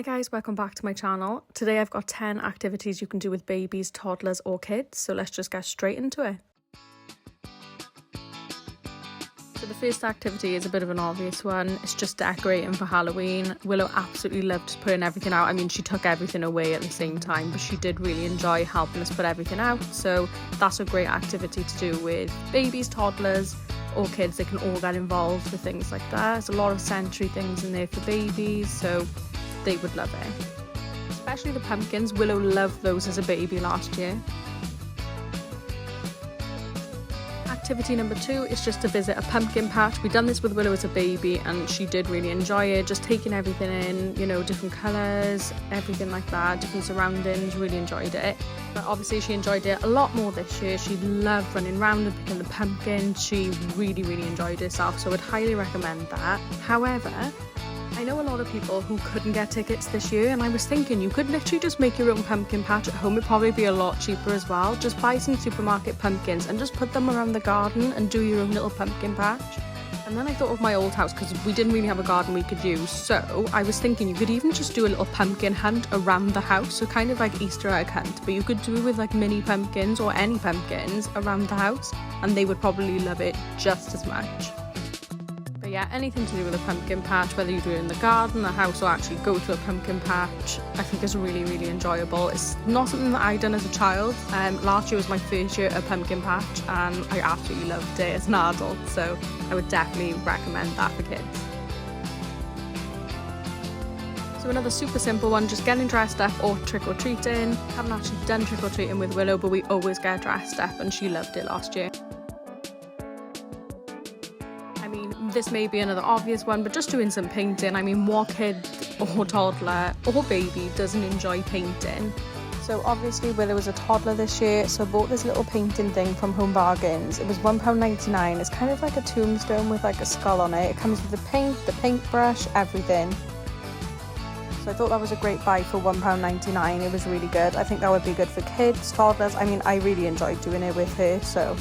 guys, welcome back to my channel. Today I've got 10 activities you can do with babies, toddlers or kids, so let's just get straight into it. So the first activity is a bit of an obvious one. It's just decorating for Halloween. Willow absolutely loved putting everything out. I mean, she took everything away at the same time, but she did really enjoy helping us put everything out. So that's a great activity to do with babies, toddlers or kids. They can all get involved with things like that. There's a lot of sensory things in there for babies, so they would love it. Especially the pumpkins. Willow loved those as a baby last year. Activity number 2 is just to visit a pumpkin patch. We've done this with Willow as a baby and she did really enjoy it, just taking everything in, you know, different colours, everything like that, different surroundings, really enjoyed it. But obviously she enjoyed it a lot more this year. She loved running around and picking the pumpkins. She really enjoyed herself, so I would highly recommend that. However, I know a lot of people who couldn't get tickets this year, and I was thinking you could literally just make your own pumpkin patch at home. It'd probably be a lot cheaper as well. Just buy some supermarket pumpkins and just put them around the garden and do your own little pumpkin patch. And then I thought of my old house because we didn't really have a garden we could use, so I was thinking you could even just do a little pumpkin hunt around the house, so kind of like Easter egg hunt, but you could do it with like mini pumpkins or any pumpkins around the house, and they would probably love it just as much. But yeah, anything to do with a pumpkin patch, whether you do it in the garden, the house, or actually go to a pumpkin patch, I think is really enjoyable. It's not something that I'd done as a child. Last year was my first year at pumpkin patch and I absolutely loved it as an adult, so I would definitely recommend that for kids. So another super simple one, just getting dressed up or trick-or-treating. Haven't actually done trick-or-treating with Willow, but we always get dressed up and she loved it last year. This may be another obvious one, but just doing some painting. I mean, what kid or toddler or baby doesn't enjoy painting? So obviously Willow was a toddler this year, so I bought this little painting thing from Home Bargains. It was £1.99. It's kind of like a tombstone with like a skull on it. It comes with the paint, the paintbrush, everything. So I thought that was a great buy for £1.99. It was really good. I think that would be good for kids, toddlers. I mean, I really enjoyed doing it with her, so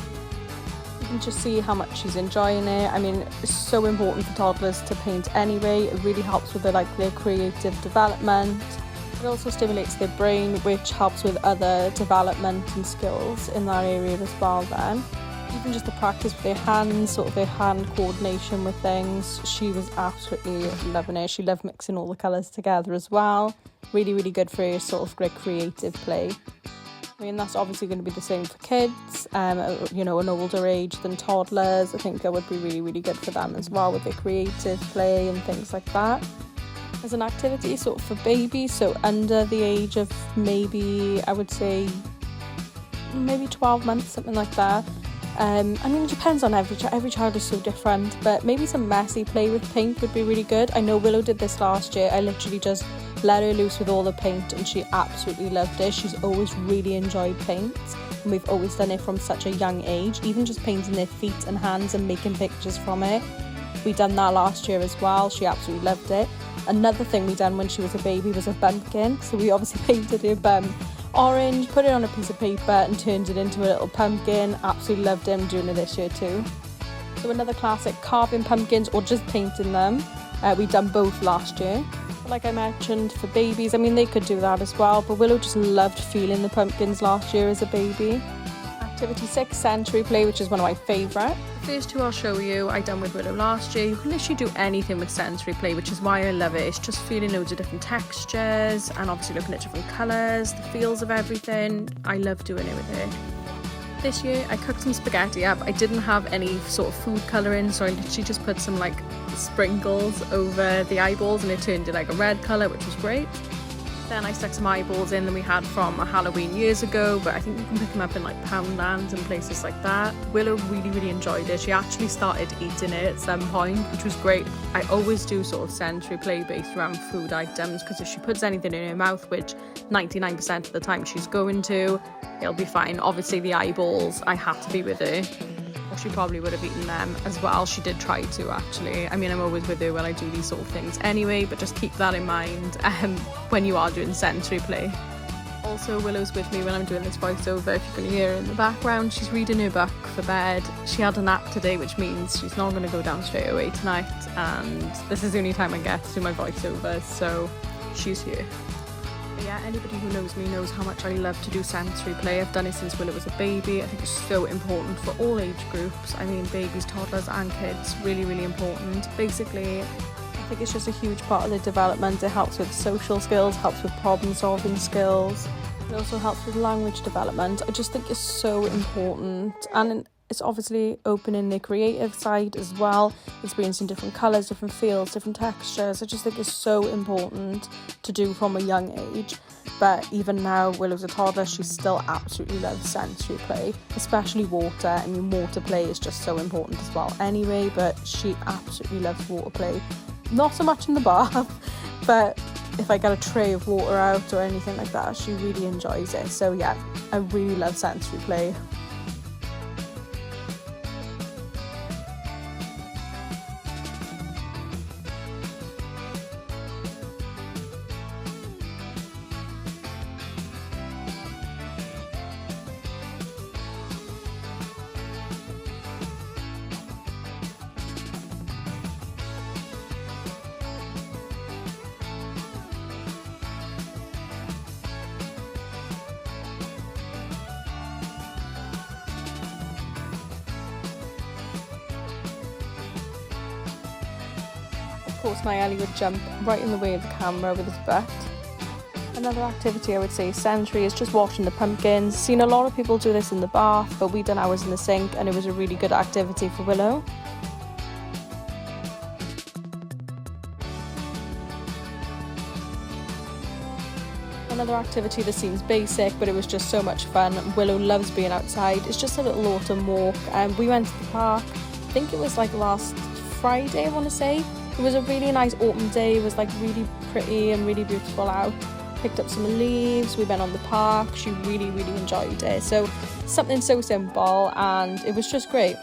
you can just see how much she's enjoying it. I mean, it's so important for toddlers to paint anyway. It really helps with their creative development. It also stimulates their brain, which helps with other development and skills in that area as well then. Even just the practice with their hands, sort of their hand coordination with things. She was absolutely loving it. She loved mixing all the colours together as well. Really good for her sort of great creative play. I mean, that's obviously going to be the same for kids, you know, an older age than toddlers. I think that would be really good for them as well with their creative play and things like that. As an activity sort of for babies, so under the age of maybe, I would say, maybe 12 months, something like that. I mean, it depends on every child is so different, but maybe some messy play with paint would be really good. I know Willow did this last year. I literally just let her loose with all the paint and she absolutely loved it. She's always really enjoyed paint and we've always done it from such a young age, even just painting their feet and hands and making pictures from it. We done that last year as well. She absolutely loved it. Another thing we done when she was a baby was a pumpkin, so we obviously painted her bum orange, put it on a piece of paper and turned it into a little pumpkin. Absolutely loved it. I'm doing it this year too. So another classic, carving pumpkins or just painting them. We done both last year. Like I mentioned, for babies, I mean, they could do that as well, but Willow just loved feeling the pumpkins last year as a baby. Activity 6, sensory play, which is one of my favourite. The first two I'll show you, I done with Willow last year. You can literally do anything with sensory play, which is why I love it. It's just feeling loads of different textures and obviously looking at different colours, the feels of everything. I love doing it with it. This year I cooked some spaghetti up. I didn't have any sort of food colouring, so I literally just put some like sprinkles over the eyeballs and it turned it like a red colour, which was great. Then I stuck some eyeballs in that we had from a Halloween years ago, but I think you can pick them up in like Poundlands and places like that. Willow really enjoyed it. She actually started eating it at some point, which was great. I always do sort of sensory play based around food items, because if she puts anything in her mouth, which 99% of the time she's going to, it'll be fine. Obviously the eyeballs, I had to be with her, or she probably would have eaten them as well. She did try to, actually. I mean, I'm always with her when I do these sort of things anyway, but just keep that in mind when you are doing sensory play. Also, Willow's with me when I'm doing this voiceover. If you can hear her in the background, she's reading her book for bed. She had a nap today, which means she's not going to go down straight away tonight, and this is the only time I get to do my voiceovers, so she's here. Yeah, anybody who knows me knows how much I love to do sensory play. I've done it since Willow was a baby. I think it's so important for all age groups. I mean, babies, toddlers and kids, really, really important. Basically, I think it's just a huge part of their development. It helps with social skills, helps with problem solving skills. It also helps with language development. I just think it's so important, and it's obviously opening their creative side as well, experiencing different colours, different feels, different textures. I just think it's so important to do from a young age. But even now, Willow's a toddler, she still absolutely loves sensory play, especially water. I mean, water play is just so important as well anyway, but she absolutely loves water play. Not so much in the bath, but if I get a tray of water out or anything like that, she really enjoys it. So yeah, I really love sensory play. Of course, my Ellie would jump right in the way of the camera with his butt. Another activity I would say sensory is just washing the pumpkins. Seen a lot of people do this in the bath, but we done ours in the sink, and it was a really good activity for Willow. Another activity that seems basic, but it was just so much fun. Willow loves being outside. It's just a little autumn walk, and we went to the park. I think it was like last Friday, I want to say. It was a really nice autumn day. It was like really pretty and really beautiful out. Picked up some leaves, we went on the park. She really, really enjoyed it. So something so simple, and it was just great.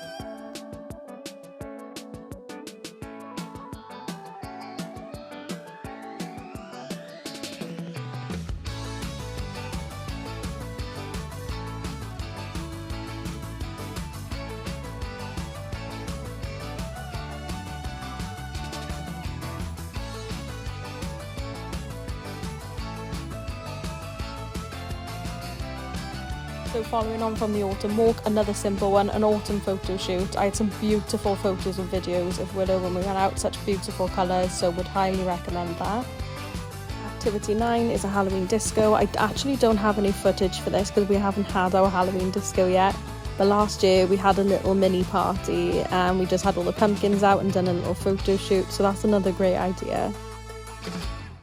So following on from the autumn walk, another simple one, an autumn photo shoot. I had some beautiful photos and videos of Willow when we went out, such beautiful colours, so would highly recommend that. Activity 9 is a Halloween disco. I actually don't have any footage for this because we haven't had our Halloween disco yet. But last year we had a little mini party and we just had all the pumpkins out and done a little photo shoot, so that's another great idea.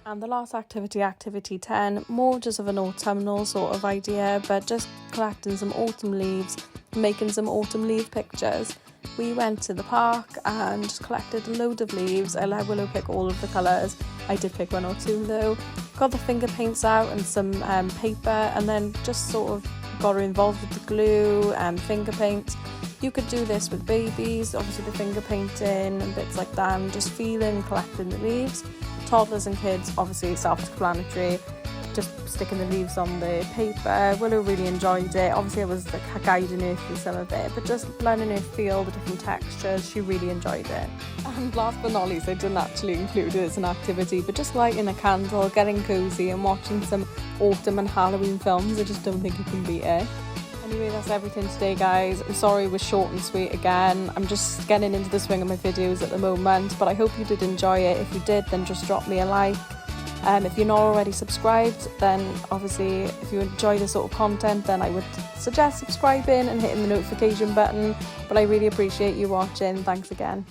And the last activity, activity 10, more just of an autumnal sort of idea, but just collecting some autumn leaves, making some autumn leaf pictures. We went to the park and just collected a load of leaves. I let Willow pick all of the colours. I did pick one or two though. Got the finger paints out and some paper, and then just sort of got her involved with the glue and finger paint. You could do this with babies, obviously the finger painting and bits like that, and just feeling, collecting the leaves. Toddlers and kids, obviously self-explanatory, just sticking the leaves on the paper. Willow really enjoyed it. Obviously I was like guiding her through some of it, but just letting her feel the different textures, she really enjoyed it. And last but not least, I didn't actually include it as an activity, but just lighting a candle, getting cosy and watching some autumn and Halloween films, I just don't think you can beat it. Anyway, that's everything today, guys. I'm sorry it was short and sweet again. I'm just getting into the swing of my videos at the moment, but I hope you did enjoy it. If you did, then just drop me a like. If you're not already subscribed, then obviously if you enjoy this sort of content, then I would suggest subscribing and hitting the notification button. But I really appreciate you watching. Thanks again.